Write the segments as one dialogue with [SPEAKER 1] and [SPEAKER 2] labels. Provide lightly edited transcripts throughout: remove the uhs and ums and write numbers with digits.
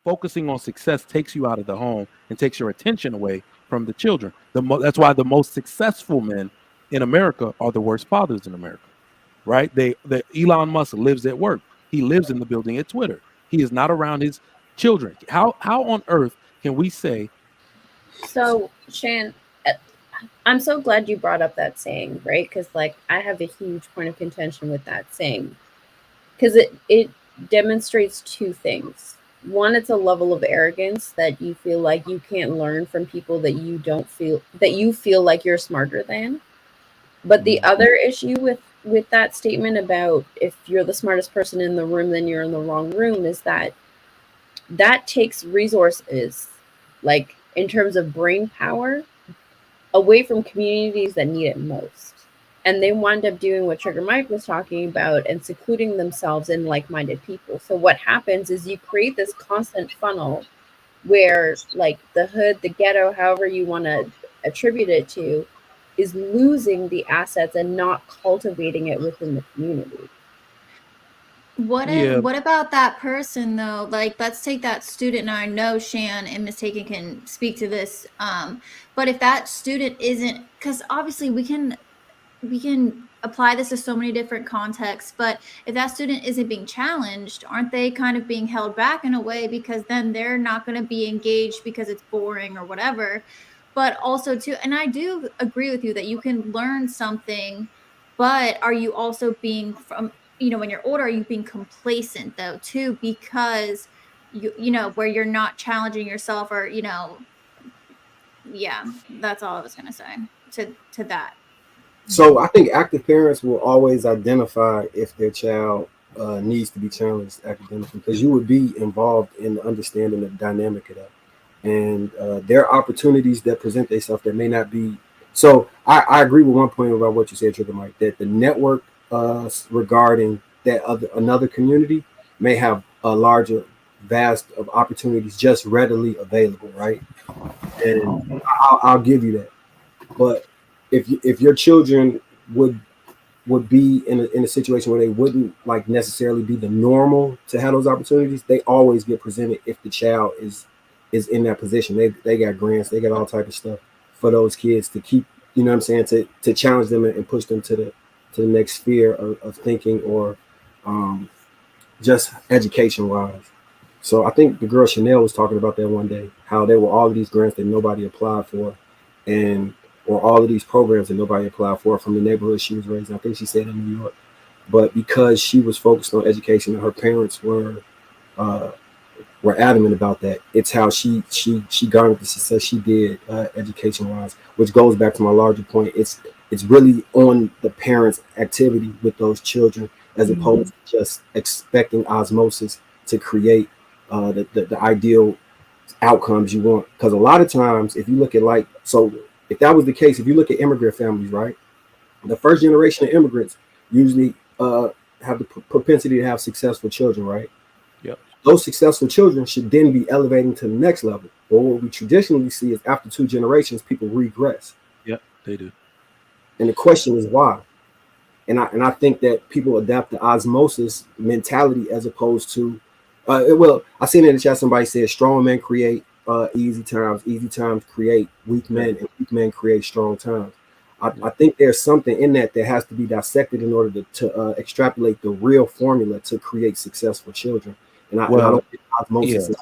[SPEAKER 1] focusing on success takes you out of the home and takes your attention away from the children. That's why the most successful men in America are the worst fathers in America, right? Elon Musk lives at work. He lives in the building at Twitter. He is not around his children. How on earth can we say?
[SPEAKER 2] So, Shan, I'm so glad you brought up that saying, right? Because, like, I have a huge point of contention with that saying, because it demonstrates two things. One, it's a level of arrogance that you feel like you can't learn from people that you feel like you're smarter than. But the other issue with that statement about if you're the smartest person in the room, then you're in the wrong room, is that takes resources, like in terms of brain power, away from communities that need it most. And they wind up doing what Trigger Mike was talking about and secluding themselves in like-minded people. So what happens is you create this constant funnel where, like, the hood, the ghetto, however you want to attribute it to, is losing the assets and not cultivating it within the community.
[SPEAKER 3] What about that person though? Like, let's take that student. Now I know Shan and Miss Taken can speak to this. But if that student isn't, because obviously we can apply this to so many different contexts, but if that student isn't being challenged, aren't they kind of being held back in a way, because then they're not going to be engaged because it's boring or whatever. But also too, and I do agree with you that you can learn something, but are you also being when you're older, are you being complacent though too, because you know where you're not challenging yourself, or yeah, that's all I was going to say to that.
[SPEAKER 4] So I think active parents will always identify if their child needs to be challenged academically, because you would be involved in the understanding the dynamic of that. And there are opportunities that present themselves that may not be. So I agree with one point about what you said, Trigger Mike, that the network regarding that another community may have a larger vast of opportunities just readily available, right? And I'll give you that. But if your children would be in a situation where they wouldn't like necessarily be the normal to have those opportunities, they always get presented if the child is in that position. They got grants, they got all type of stuff for those kids to keep, you know what I'm saying, to challenge them and push them to the next sphere of thinking, or just education wise. So I think the girl Chanel was talking about that one day, how there were all of these grants that nobody applied for, or all of these programs that nobody applied for from the neighborhood she was raised in. I think she said in New York. But because she was focused on education and her parents were adamant about that, it's how she garnered the success she did education wise, which goes back to my larger point. It's really on the parents' activity with those children, as opposed to just expecting osmosis to create the ideal outcomes you want. Because a lot of times, if you look at if that was the case, if you look at immigrant families, right, the first generation of immigrants usually have the propensity to have successful children, right?
[SPEAKER 1] Yep.
[SPEAKER 4] Those successful children should then be elevating to the next level. But what we traditionally see is after 2 generations, people regress.
[SPEAKER 1] Yep, they do.
[SPEAKER 4] And the question is why? And I think that people adapt the osmosis mentality as opposed to, I seen in the chat somebody said strong men create easy times create weak men, and weak men create strong times. I think there's something in that has to be dissected in order to extrapolate the real formula to create successful children. And I don't think osmosis.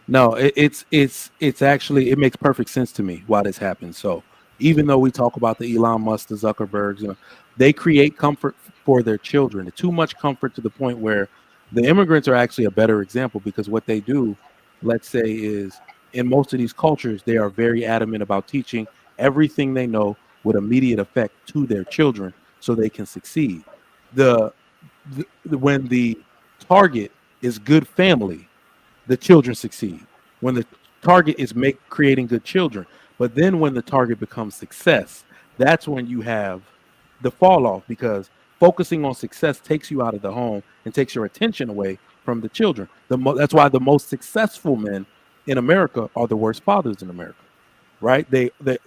[SPEAKER 1] No, it's actually, it makes perfect sense to me why this happens. So even though we talk about the Elon Musk, the Zuckerbergs, they create comfort for their children. Too much comfort to the point where the immigrants are actually a better example, because what they do, let's say, is in most of these cultures, they are very adamant about teaching everything they know with immediate effect to their children so they can succeed. When the target is good family, the children succeed. When the target is creating good children, but then when the target becomes success, that's when you have the fall off, because focusing on success takes you out of the home and takes your attention away from the children. That's why the most successful men in America are the worst fathers in America, right?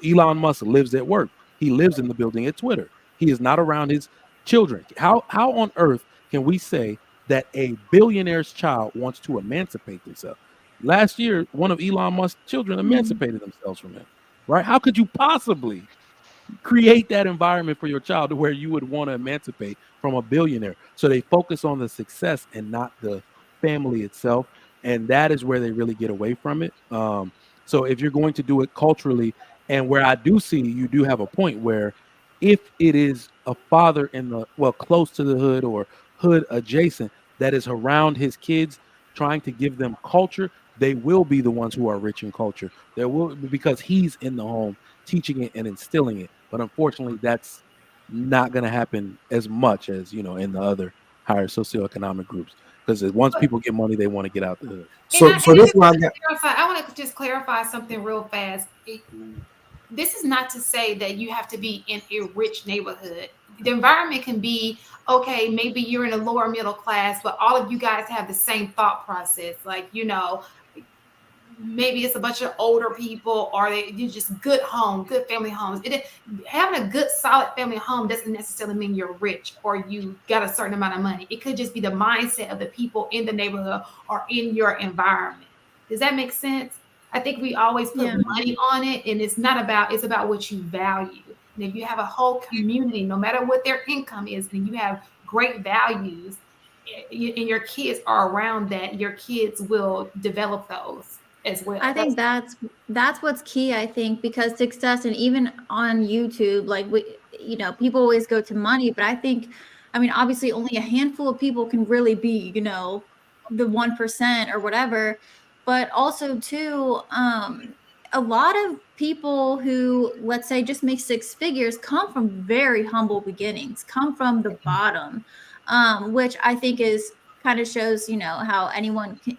[SPEAKER 1] Elon Musk lives at work. He lives in the building at Twitter. He is not around his children. How on earth can we say that a billionaire's child wants to emancipate themselves? Last year, one of Elon Musk's children emancipated themselves from him. Right? How could you possibly create that environment for your child to where you would want to emancipate from a billionaire? So they focus on the success and not the family itself, and that is where they really get away from it. So if you're going to do it culturally, and where I do see you do have a point where if it is a father in the close to the hood or hood adjacent that is around his kids trying to give them culture, they will be the ones who are rich in culture. There will, because he's in the home teaching it and instilling it. But unfortunately, that's not going to happen as much as, in the other higher socioeconomic groups. Because once people get money, they want to get out the hood.
[SPEAKER 4] So this is why I got.
[SPEAKER 5] I want to just clarify something real fast. This is not to say that you have to be in a rich neighborhood. The environment can be okay. Maybe you're in a lower middle class, but all of you guys have the same thought process. Like, maybe it's a bunch of older people, or you're just good family homes. Having a good, solid family home doesn't necessarily mean you're rich or you got a certain amount of money. It could just be the mindset of the people in the neighborhood or in your environment. Does that make sense? I think we always put money on it, and it's about what you value. And if you have a whole community, no matter what their income is, and you have great values, and your kids are around that, your kids will develop those as well.
[SPEAKER 3] I think that's what's key, I think, because success, and even on YouTube, like people always go to money, but I mean, obviously only a handful of people can really be, the 1% or whatever. But also too, a lot of people who, let's say, just make six figures come from very humble beginnings, come from the bottom, which I think kind of shows, how anyone can,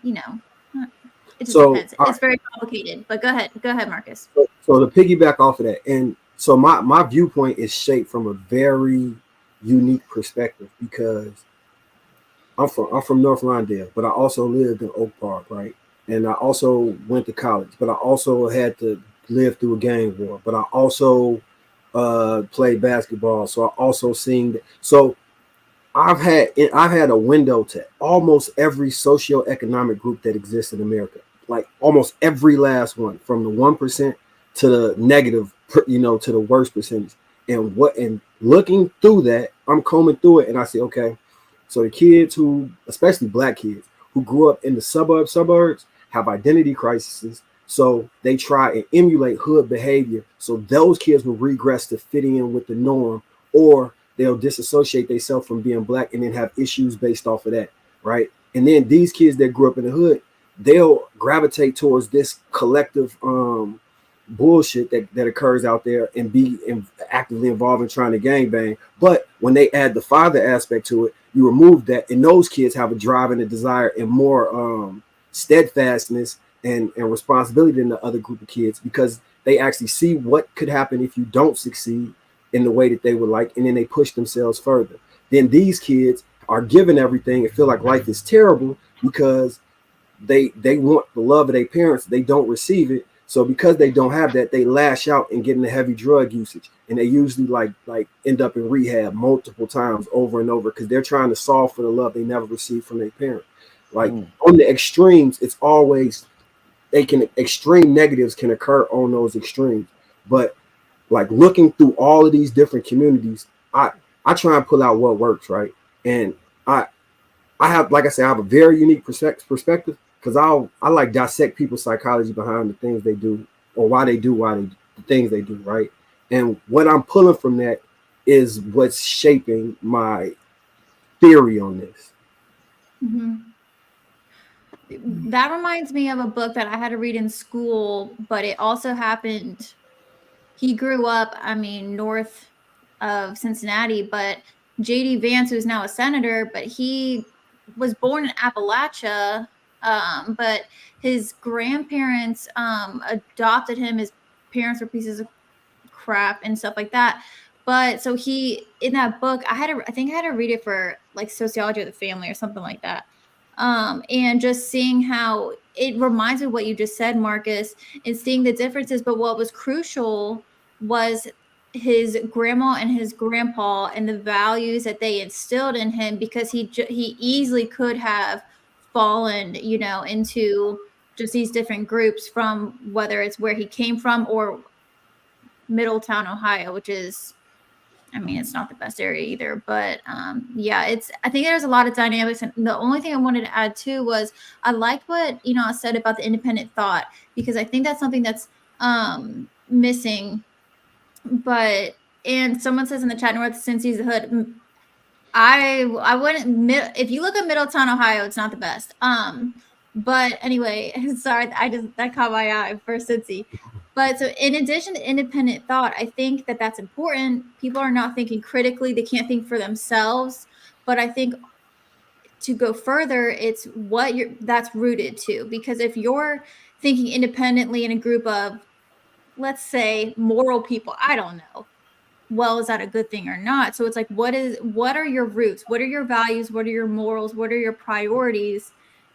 [SPEAKER 3] it just depends. It's very complicated, but go ahead, Marcus.
[SPEAKER 4] So to piggyback off of that, and so my viewpoint is shaped from a very unique perspective, because I'm from North Lawndale, but I also lived in Oak Park, right? And I also went to college, but I also had to live through a gang war. But I also played basketball, so I also seen that. So I've had a window to almost every socioeconomic group that exists in America, like almost every last one, from the 1% to the negative, to the worst percentage. And looking through that, I'm combing through it, and I say, okay, so the kids who, especially black kids who grew up in the suburbs, have identity crises. So they try and emulate hood behavior. So those kids will regress to fit in with the norm, or they'll disassociate themselves from being black and then have issues based off of that, right? And then these kids that grew up in the hood, they'll gravitate towards this collective bullshit that occurs out there and be actively involved in trying to gangbang. But when they add the father aspect to it, you remove that, and those kids have a drive and a desire and more steadfastness and responsibility than the other group of kids, because they actually see what could happen if you don't succeed in the way that they would like, and then they push themselves further. Then these kids are given everything and feel like life is terrible because they want the love of their parents. They don't receive it. So because they don't have that, they lash out and get into heavy drug usage. And they usually like end up in rehab multiple times over and over, because they're trying to solve for the love they never received from their parent. Like on the extremes, it's always extreme negatives can occur on those extremes. But like looking through all of these different communities, I try and pull out what works, right? And I have, like I said, I have a very unique perspective, because I like dissect people's psychology behind the things they do, or the things they do, right? And what I'm pulling from that is what's shaping my theory on this.
[SPEAKER 3] Mm-hmm. That reminds me of a book that I had to read in school, but it also happened. He grew up, north of Cincinnati, but J.D. Vance, who's now a senator, but he was born in Appalachia, but his grandparents adopted him. His parents were pieces of crap and stuff like that. But so in that book, I think I had to read it for like sociology of the family or something like that. And just seeing how it reminds me of what you just said, Marcus, and seeing the differences. But what was crucial was his grandma and his grandpa and the values that they instilled in him, because he easily could have fallen, into just these different groups from whether it's where he came from or Middletown, Ohio, which is, I mean, it's not the best area either, but yeah, I think there's a lot of dynamics. And the only thing I wanted to add too was I liked what, I said about the independent thought, because I think that's something that's missing. And someone says in the chat, North Cincy's the hood. I wouldn't, if you look at Middletown, Ohio, it's not the best. But anyway, sorry, that caught my eye for Cincy. But so in addition to independent thought, I think that's important. People are not thinking critically. They can't think for themselves. But I think to go further, it's what that's rooted to. Because if you're thinking independently in a group of, let's say, moral people, I don't know, well, is that a good thing or not? So it's like, what are your roots? What are your values? What are your morals? What are your priorities?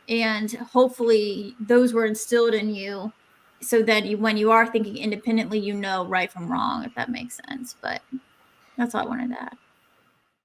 [SPEAKER 3] And hopefully those were instilled in you. So then when you are thinking independently, right from wrong, if that makes sense. But that's all I wanted to add.